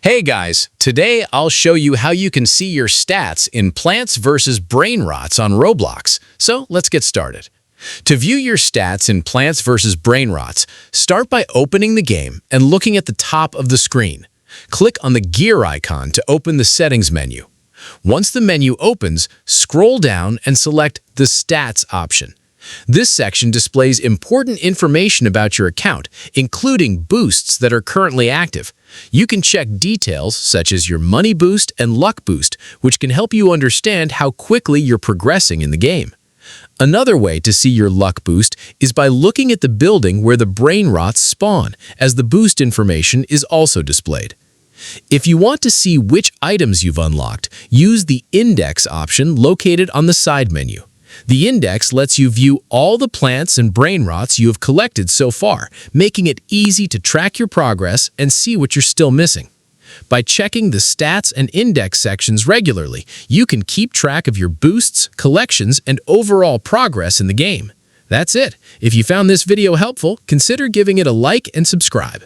Hey guys, today I'll show you how you can see your stats in Plants vs. Brainrots on Roblox. So let's get started. To view your stats in Plants vs. Brainrots, start by opening the game and looking at the top of the screen. Click on the gear icon to open the settings menu. Once the menu opens, scroll down and select the Stats option. This section displays important information about your account, including boosts that are currently active. You can check details such as your money boost and luck boost, which can help you understand how quickly you're progressing in the game. Another way to see your luck boost is by looking at the building where the Brainrots spawn, as the boost information is also displayed. If you want to see which items you've unlocked, use the Index option located on the side menu. The index lets you view all the plants and Brainrots you have collected so far, making it easy to track your progress and see what you're still missing. By checking the stats and index sections regularly, you can keep track of your boosts, collections, and overall progress in the game. That's it. If you found this video helpful, consider giving it a like and subscribe.